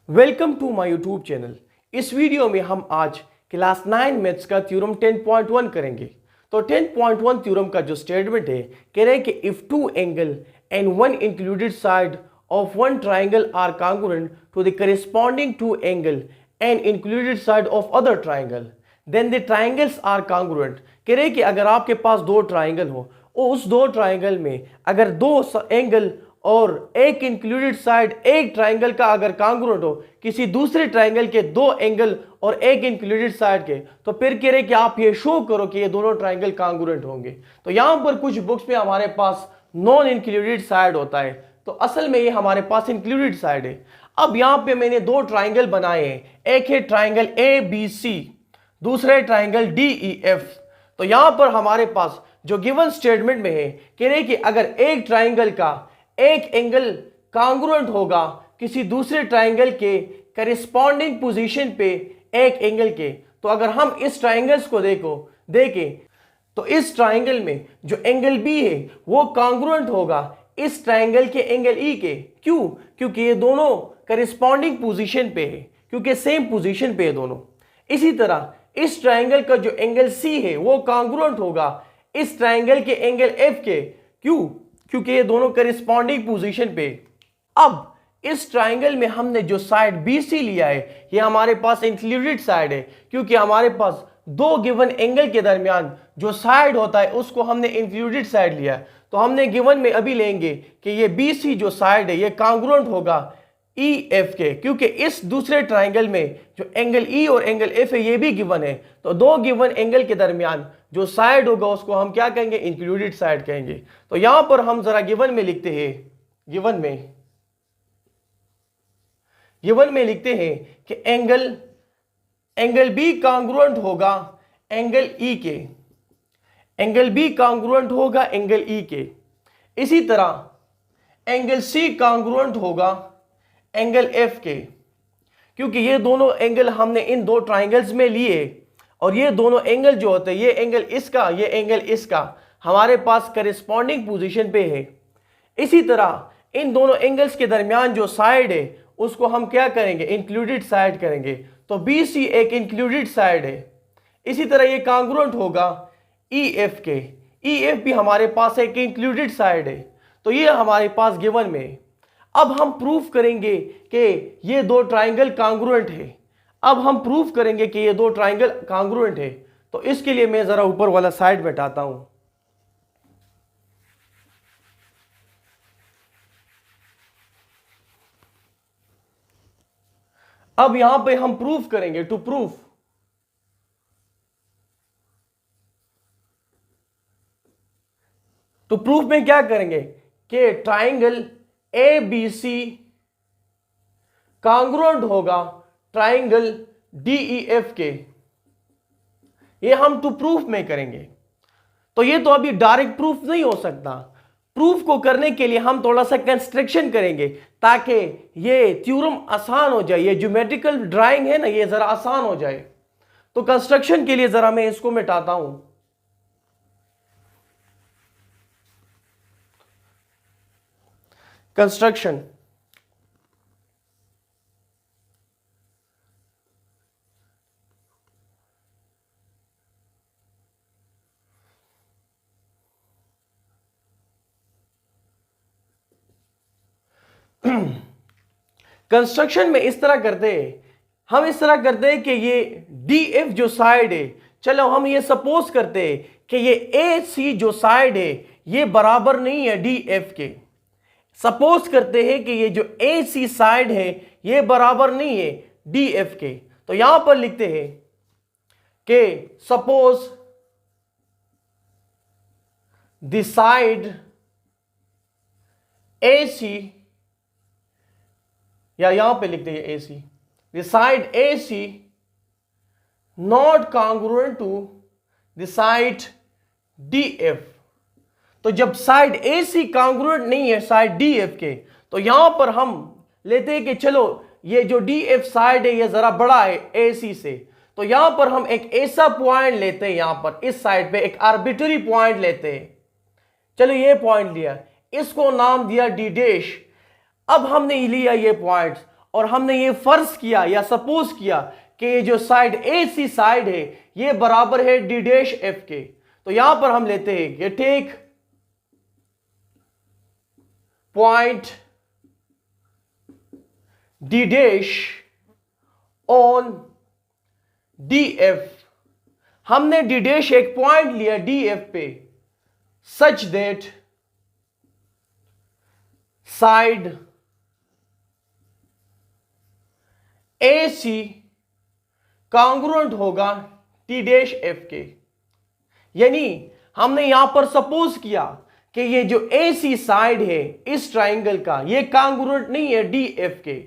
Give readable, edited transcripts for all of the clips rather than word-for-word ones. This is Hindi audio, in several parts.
Welcome to my YouTube channel. इस वीडियो में हम आज क्लास 9 मैथ्स का थ्योरम 10.1 करेंगे। तो 10.1 थ्योरम का जो स्टेटमेंट है, कह रहे हैं कि if two angle and one included side of one triangle are congruent to the corresponding two angle and included side of other triangle then the triangles are congruent. कह रहे हैं कि अगर आपके पास दो ट्राइंगल हो और उस दो ट्राइंगल में अगर दो एंगल और एक इंक्लूडेड साइड एक ट्राइंगल का अगर कॉन्ग्रुएंट हो किसी दूसरे ट्राइंगल के दो एंगल और एक इंक्लूडेड साइड के, तो फिर कह रहे कि आप ये शो करो कि ये दोनों ट्राइंगल कॉन्ग्रुएंट होंगे। तो यहां पर कुछ बुक्स में हमारे पास नॉन इंक्लूडेड साइड होता है, तो असल में ये हमारे पास इंक्लूडेड साइड है। अब यहां पे मैंने दो ट्राइंगल बनाए हैं, एक है ट्राइंगल ए बी सी, दूसरा है ट्राइंगल डी ई एफ। तो यहां पर हमारे पास जो गिवन स्टेटमेंट में है, कह रहे कि अगर एक ट्राइंगल का एक एंगल कॉन्ग्रुएंट होगा किसी दूसरे ट्राइंगल के करेस्पॉन्डिंग पोजीशन पे एक एंगल के, तो अगर हम इस ट्राइंगल्स को देखें तो इस ट्राइंगल में जो एंगल बी है वो कॉन्ग्रुएंट होगा इस ट्राइंगल के एंगल ई के। क्यों? क्योंकि ये दोनों करेस्पॉन्डिंग पोजीशन पे है, क्योंकि सेम पोजीशन पे है दोनों। इसी तरह इस ट्राइंगल का जो एंगल सी है वो कॉन्ग्रुएंट होगा इस ट्राइंगल के एंगल एफ के। क्यों? क्योंकि ये दोनों करेस्पॉन्डिंग पोजीशन पे। अब इस ट्राइंगल में हमने जो साइड BC लिया है ये हमारे पास इंक्लूडेड साइड है, क्योंकि हमारे पास दो गिवन एंगल के दरमियान जो साइड होता है उसको हमने इंक्लूडेड साइड लिया है। तो हमने गिवन में अभी लेंगे कि ये BC जो साइड है ये कॉन्ग्रुएंट होगा EF के, क्योंकि इस दूसरे ट्राइंगल में जो एंगल E और एंगल F है ये भी गिवन है। तो दो गिवन एंगल के दरमियान जो साइड होगा उसको हम क्या कहेंगे? इंक्लूडेड साइड कहेंगे। तो यहां पर हम जरा गिवन में लिखते हैं, गिवन में लिखते हैं कि एंगल बी कॉन्ग्रुएंट होगा एंगल ई के, एंगल बी कॉन्ग्रुएंट होगा एंगल ई के। इसी तरह एंगल सी कॉन्ग्रुएंट होगा एंगल एफ के, क्योंकि ये दोनों एंगल हमने इन दो ट्राइंगल्स में लिए और ये दोनों एंगल जो होते हैं, ये एंगल इसका ये एंगल इसका हमारे पास करेस्पॉन्डिंग पोजीशन पे है। इसी तरह इन दोनों एंगल्स के दरमियान जो साइड है उसको हम क्या करेंगे? इंक्लूडेड साइड करेंगे। तो BC एक इंक्लूडेड साइड है। इसी तरह ये कॉन्ग्रुएंट होगा EF के, EF भी हमारे पास एक इंक्लूडेड साइड है। तो ये हमारे पास गिवन में है। अब हम प्रूफ करेंगे कि ये दो ट्राइंगल कॉन्ग्रुएंट है। अब हम प्रूफ करेंगे कि ये दो ट्राइंगल कॉन्ग्रुएंट है। तो इसके लिए मैं जरा ऊपर वाला साइड बैठाता हूं। अब यहां पे हम प्रूफ करेंगे, टू प्रूफ में क्या करेंगे कि ट्राइंगल ABC कॉन्ग्रुएंट होगा ट्राइंगल DEF के। ये हम टू प्रूफ में करेंगे। तो ये तो अभी डायरेक्ट प्रूफ नहीं हो सकता। प्रूफ को करने के लिए हम थोड़ा सा कंस्ट्रक्शन करेंगे ताकि ये थ्योरम आसान हो जाए। ये ज्योमेट्रिकल ड्राइंग है ना, ये जरा आसान हो जाए। तो कंस्ट्रक्शन के लिए जरा मैं इसको मिटाता हूं। कंस्ट्रक्शन, कंस्ट्रक्शन में इस तरह करते हैं, हम इस तरह करते हैं कि ये DF जो साइड है, चलो हम ये सपोज करते हैं कि ये AC जो साइड है ये बराबर नहीं है DF के। सपोज करते हैं कि ये जो AC साइड है ये बराबर नहीं है DF के। तो यहां पर लिखते हैं कि सपोज द साइड AC, या यहां पे लिखते हैं AC, the side AC not congruent to the side DF। तो जब साइड AC कॉन्ग्रुएंट नहीं है साइड DF के, तो यहां पर हम लेते हैं कि चलो ये जो DF साइड है ये जरा बड़ा है AC से। तो यहां पर हम एक ऐसा पॉइंट लेते हैं, यहां पर इस साइड पे एक आर्बिट्ररी पॉइंट लेते हैं। चलो ये पॉइंट लिया, इसको नाम दिया D डैश। अब हमने लिया ये पॉइंट्स और हमने ये फर्ज किया या सपोज किया कि ये जो साइड ए सी साइड है ये बराबर है डी डैश एफ के, तो यहां पर हम लेते हैं कि take point D dash on D F. हमने डी डैश एक पॉइंट लिया डी एफ पे such that side A C congruent होगा टी डैश एफ के। यानी हमने यहां पर सपोज किया कि ये जो ए सी साइड है इस ट्राइंगल का ये कॉन्ग्रुएंट नहीं है डी एफ के।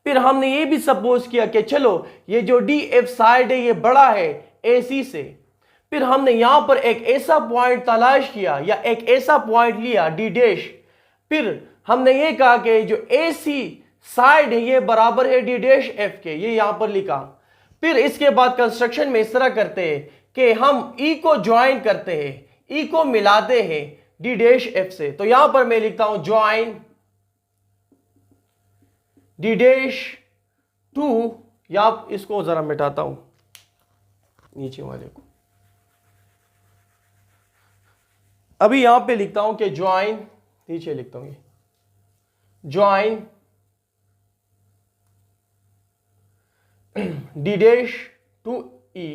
फिर हमने ये भी सपोज किया कि चलो ये जो डी एफ साइड है ये बड़ा है ए सी से। फिर हमने यहां पर एक ऐसा पॉइंट तलाश किया या एक ऐसा पॉइंट लिया डी डैश। फिर हमने ये कहा कि जो ए सी साइड है ये बराबर है डी डैश एफ के, ये यहां पर लिखा। फिर इसके बाद कंस्ट्रक्शन में इस तरह करते हैं कि हम ई को ज्वाइन करते हैं, ई को मिलाते हैं डी डैश एफ से। तो यहां पर मैं लिखता हूं ज्वाइन डी डैश टू, या इसको जरा मिटाता हूं नीचे वाले को। अभी यहां पे लिखता हूं कि ज्वाइन, नीचे लिखता हूं ये ज्वाइन डी डैश टू ई।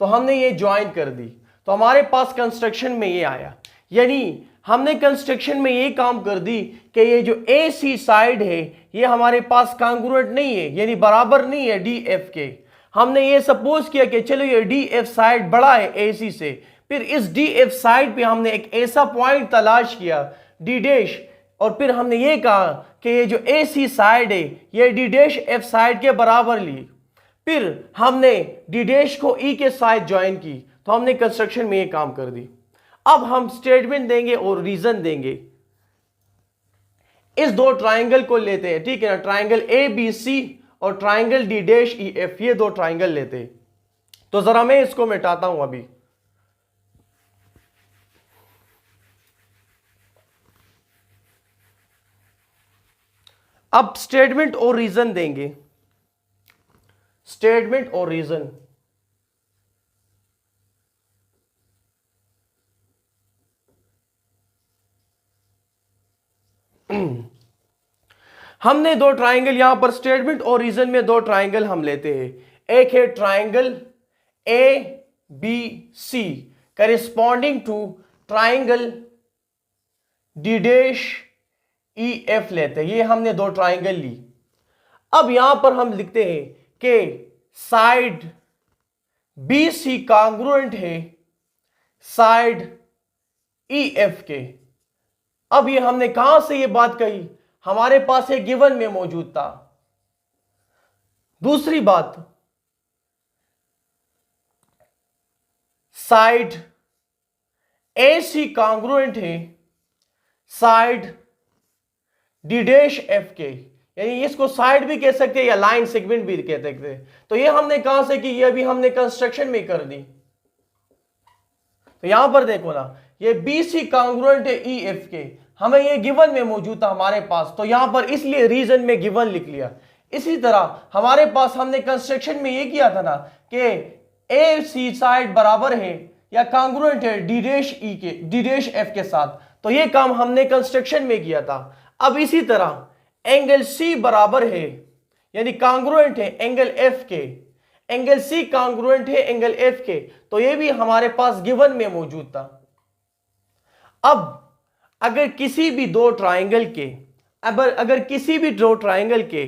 तो हमने ये ज्वाइन कर दी तो हमारे पास कंस्ट्रक्शन में ये आया। यानी हमने कंस्ट्रक्शन में ये काम कर दी कि ये जो ए सी साइड है ये हमारे पास कॉन्ग्रुएंट नहीं है, यानी बराबर नहीं है डी एफ के। हमने ये सपोज किया कि चलो ये डी एफ साइड बड़ा है ए सी से। फिर इस डी एफ साइड पे हमने एक ऐसा पॉइंट तलाश किया डी डैश, और फिर हमने ये कहा कि ये जो ए सी साइड है ये डी डैश एफ साइड के बराबर ली। फिर हमने डी डैश को ई के साथ ज्वाइन की, तो हमने कंस्ट्रक्शन में ये काम कर दी। अब हम स्टेटमेंट देंगे और रीजन देंगे। इस दो ट्राइंगल को लेते हैं, ठीक है ना, ट्राइंगल ए बी सी और triangle D dash E F, ये दो ट्राइंगल लेते हैं। तो जरा मैं इसको मिटाता हूं अभी। अब स्टेटमेंट और रीजन देंगे, स्टेटमेंट और रीजन। हमने दो ट्राइंगल यहां पर स्टेटमेंट और रीजन में दो ट्राइंगल हम लेते हैं। एक है triangle A B C corresponding to triangle D dash E F लेते हैं। ये हमने दो ट्राइंगल ली। अब यहां पर हम लिखते हैं कि साइड बी सी कॉन्ग्रुएंट है साइड ई एफ के। अब ये हमने कहां से ये बात कही, हमारे पास एक गिवन में मौजूद था। दूसरी बात, साइड ए सी कॉन्ग्रुएंट है साइड डी डैश एफ के, यानी इसको साइड भी कह सकते हैं या लाइन सेगमेंट भी कह सकते हैं। तो ये हमने कहां से की, ये अभी हमने कंस्ट्रक्शन में कर दी। तो यहां पर देखो ना, ये बी सी कॉन्ग्रुएंट है ई एफ के, हमें ये गिवन में मौजूद था हमारे पास, तो यहां पर इसलिए रीजन में गिवन लिख लिया। इसी तरह हमारे पास हमने कंस्ट्रक्शन में ये किया था ना कि ए सी साइड बराबर है या कॉन्ग्रुएंट है डी डैश ई के, डी डैश एफ के साथ, तो ये काम हमने कंस्ट्रक्शन में किया था। अब इसी तरह एंगल सी बराबर है यानी कॉन्ग्रुएंट है एंगल एफ के, एंगल सी कॉन्ग्रुएंट है एंगल एफ के, तो ये भी हमारे पास गिवन में मौजूद था। अब अगर किसी भी दो ट्राइंगल के अगर किसी भी दो ट्राइंगल के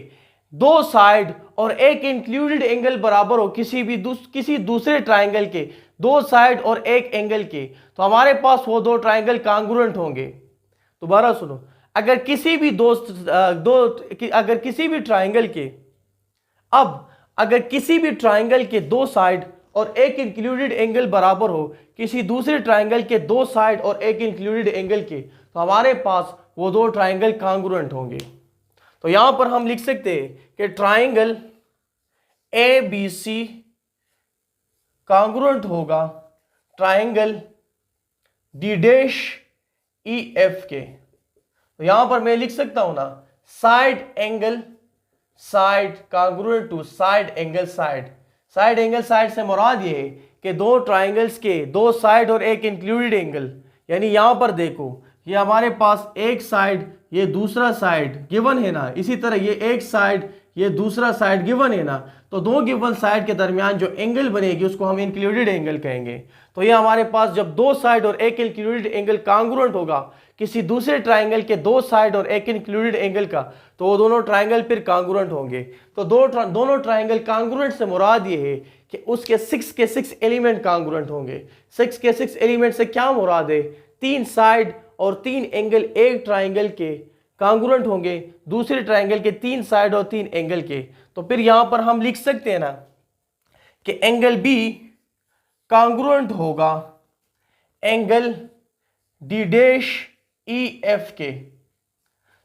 दो साइड और एक इंक्लूडेड एंगल बराबर हो किसी दूसरे ट्राइंगल के दो साइड और एक एंगल के, तो हमारे पास वो दो ट्राइंगल कॉन्ग्रुएंट होंगे। दोबारा सुनो, अगर किसी भी अगर किसी भी ट्राइंगल के दो साइड और एक इंक्लूडेड एंगल बराबर हो किसी दूसरे ट्राइंगल के दो साइड और एक इंक्लूडेड एंगल के, तो हमारे पास वो दो ट्राइंगल कॉन्ग्रुएंट होंगे। तो यहां पर हम लिख सकते हैं कि triangle A B C congruent होगा triangle D dash E F के। तो यहां पर मैं लिख सकता हूं ना, side side congruent to side angle side. Side angle side से मुराद ये है कि दो ट्राइंगल्स के दो साइड और एक इंक्लूडेड एंगल। यानी यहां पर देखो, ये हमारे पास एक साइड, ये दूसरा साइड गिवन है ना, इसी तरह ये एक साइड, ये दूसरा साइड गिवन है ना, तो दो गिवन साइड के दरमियान जो एंगल बनेगी उसको हम इंक्लूडेड एंगल कहेंगे। तो ये हमारे पास जब दो साइड और एक इंक्लूडेड एंगल कांग्रुएंट होगा किसी दूसरे ट्राइंगल के दो साइड और एक इंक्लूडेड एंगल का, तो वो दोनों ट्राइंगल फिर कांग्रुएंट होंगे। तो दोनों ट्राइंगल कांग्रुएंट से मुराद ये है कि उसके 6 के 6 एलिमेंट कांग्रुएंट होंगे। 6 के 6 एलिमेंट से क्या मुराद है? 3 साइड और 3 एंगल एक ट्राइंगल के कांग्रुएंट होंगे, दूसरे ट्राइंगल के 3 साइड और 3 एंगल के। तो फिर यहां पर हम लिख सकते हैं ना कि एंगल बी कांग्रुएंट होगा angle D dash E F के।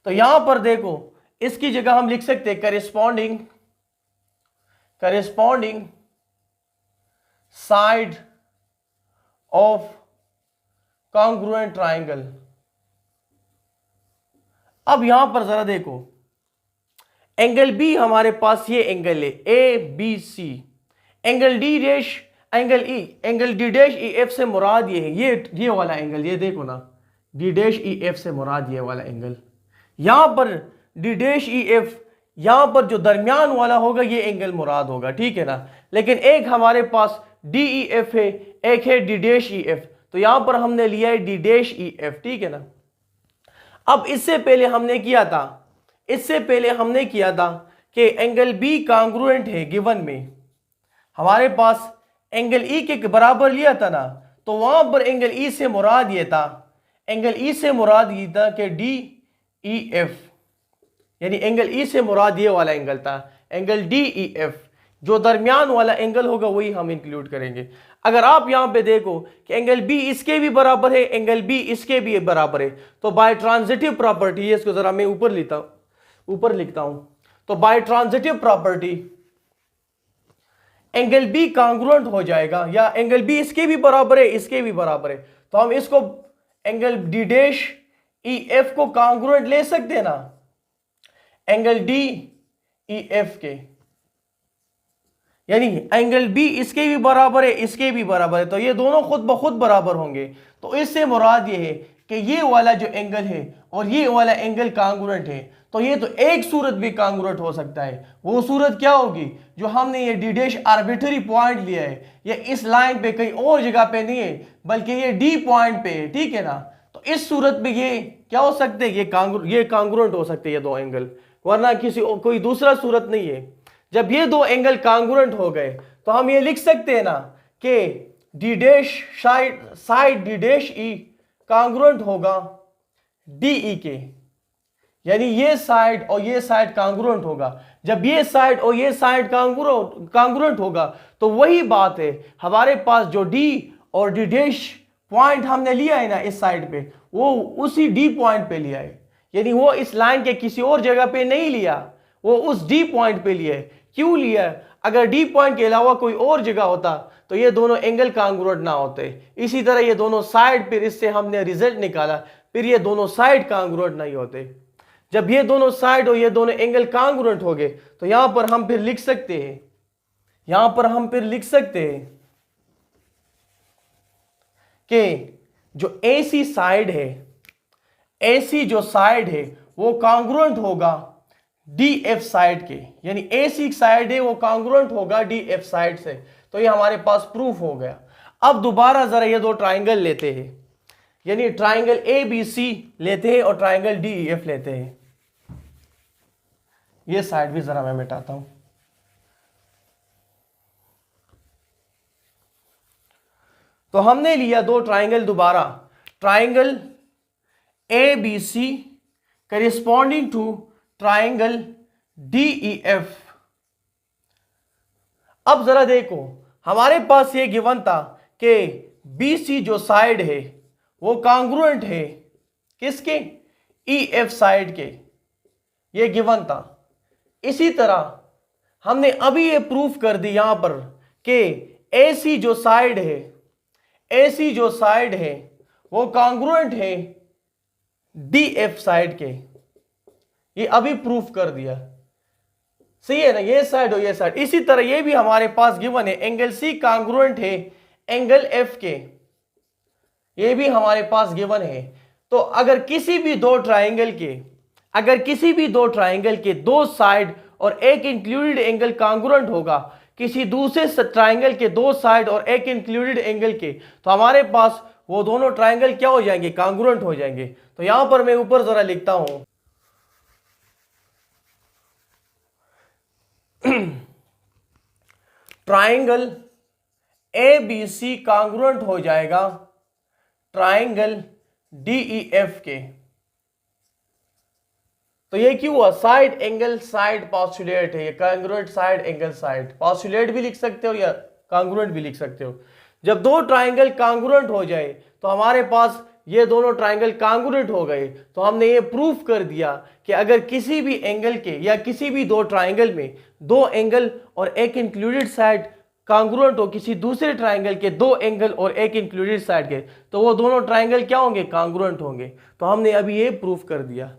तो यहां पर देखो, इसकी जगह हम लिख सकते हैं corresponding side of congruent triangle. अब यहां पर जरा देखो, एंगल बी हमारे पास ये एंगल है A B C, angle D dash angle D dash E F से मुराद ये है ये वाला एंगल, ये देखो ना, डी डैश ई एफ से मुराद ये वाला एंगल। यहां पर डी डैश ई एफ, यहां पर जो दरमियान वाला होगा ये एंगल मुराद होगा, ठीक है ना। लेकिन एक हमारे पास डी ई एफ है, एक है डी डैश ई एफ, तो यहां पर हमने लिया है डी डैश ई एफ, ठीक है ना। अब इससे पहले हमने किया था कि एंगल बी कांग्रुएंट है गिवन में, हमारे पास एंगल ई के बराबर लिया था ना, तो वहां पर एंगल ई से मुराद ये था कि डी ई एफ, यानी एंगल ई से मुराद ये वाला एंगल था, एंगल डी ई एफ। जो दरमियान वाला एंगल होगा वही हम इंक्लूड करेंगे। अगर आप यहां पे देखो कि एंगल बी इसके भी बराबर है, एंगल बी इसके भी बराबर है, तो बाय ट्रांजिटिव प्रॉपर्टी, इसको जरा मैं ऊपर लिखता हूं, तो by transitive property angle B congruent हो जाएगा, या एंगल बी इसके भी बराबर है, इसके भी बराबर है, तो हम इसको angle D dash E F को कांग्रुएंट ले सकते हैं ना एंगल डी ई एफ के, यानी एंगल बी इसके भी बराबर है, इसके भी बराबर है, तो ये दोनों खुद ब खुद बराबर होंगे। तो इससे मुराद ये है कि ये वाला जो एंगल है और ये वाला एंगल कांग्रुएंट है, तो ये तो एक सूरत भी कांग्रुएंट हो सकता है। वो सूरत क्या होगी? जो हमने ये डी डैश आर्बिट्ररी पॉइंट लिया है, ये इस लाइन पे कहीं और जगह पे नहीं है, बल्कि ये डी पॉइंट पे है, ठीक है ना। तो इस सूरत में ये क्या हो सकते हैं? ये कांग्रुएंट हो सकते हैं ये दो एंगल, वरना कोई दूसरा सूरत नहीं है। जब ये दो एंगल कांग्रुएंट हो गए तो हम ये लिख सकते हैं ना कि D dash side D dash ई कांग्रुएंट होगा डी ई के, यानी ये साइड और ये साइड कांग्रुएंट होगा। जब ये साइड और ये साइड कांग्रुएंट होगा तो वही बात है, हमारे पास जो डी और डी डैश पॉइंट हमने लिया है ना इस साइड पे, वो उसी डी पॉइंट पे लिया है, यानी वो इस लाइन के किसी और जगह पे नहीं लिया, वो उस डी पॉइंट पे लिया है। क्यों लिया? अगर डी पॉइंट के अलावा कोई और जगह होता तो ये दोनों एंगल कांग्रुएंट ना होते। इसी तरह ये दोनों साइड, फिर इससे हमने रिजल्ट निकाला, फिर ये दोनों साइड कांग्रुएंट नहीं होते। जब ये दोनों साइड और ये दोनों एंगल कांग्रुएंट हो गए तो यहां पर हम फिर लिख सकते हैं कि जो एसी साइड है, एसी जो साइड है वो कांग्रुएंट होगा डी एफ साइड के, यानी एसी साइड है वो कांग्रुएंट होगा डी एफ साइड से। तो ये हमारे पास प्रूफ हो गया। अब दोबारा जरा ये दो ट्राइंगल लेते हैं, यानी ट्राइंगल ए बी सी लेते हैं और ट्राइंगल डी ई एफ लेते हैं। ये साइड भी जरा मैं मिटाता हूं। तो हमने लिया दो ट्राइंगल दोबारा, triangle A B C corresponding to triangle D E F. अब जरा देखो, हमारे पास ये गिवन था कि बी सी जो साइड है वो कांग्रुएंट है किसके? ई एफ साइड के, ये गिवन था। इसी तरह हमने अभी ये प्रूफ कर दी यहां पर कि ए सी जो साइड है वो कांग्रुएंट है डी एफ साइड के, ये अभी प्रूफ कर दिया। सही है ना, ये साइड और ये साइड। इसी तरह ये भी हमारे पास गिवन है, एंगल सी कांग्रुएंट है एंगल एफ के, ये भी हमारे पास गिवन है। तो अगर किसी भी दो ट्राइंगल के दो साइड और एक इंक्लूडेड एंगल कांग्रुएंट होगा किसी दूसरे ट्राइंगल के दो साइड और एक इंक्लूडेड एंगल के, तो हमारे पास वो दोनों ट्राइंगल क्या हो जाएंगे, कांग्रुएंट हो जाएंगे। तो यहां पर मैं ऊपर जरा लिखता हूं, triangle A B C congruent हो जाएगा ट्राइंगल डी ई एफ के। तो ये क्यों हुआ, साइड एंगल साइड पोस्टुलेट है, ये congruent side angle side, postulate भी लिख सकते हो या कांग्रुएंट भी लिख सकते हो। जब दो ट्राइंगल कांग्रुएंट हो जाए तो हमारे पास ये दोनों ट्राइंगल कांग्रुएंट हो गए, तो हमने ये प्रूफ कर दिया कि अगर किसी भी एंगल के या किसी भी दो ट्राइंगल में दो एंगल और एक इंक्लूडेड साइड कांग्रुएंट हो किसी दूसरे ट्राइंगल के दो एंगल और एक इंक्लूडेड साइड के, तो वो दोनों ट्राइंगल क्या होंगे, कांग्रुएंट होंगे। तो हमने अभी ये प्रूफ कर दिया।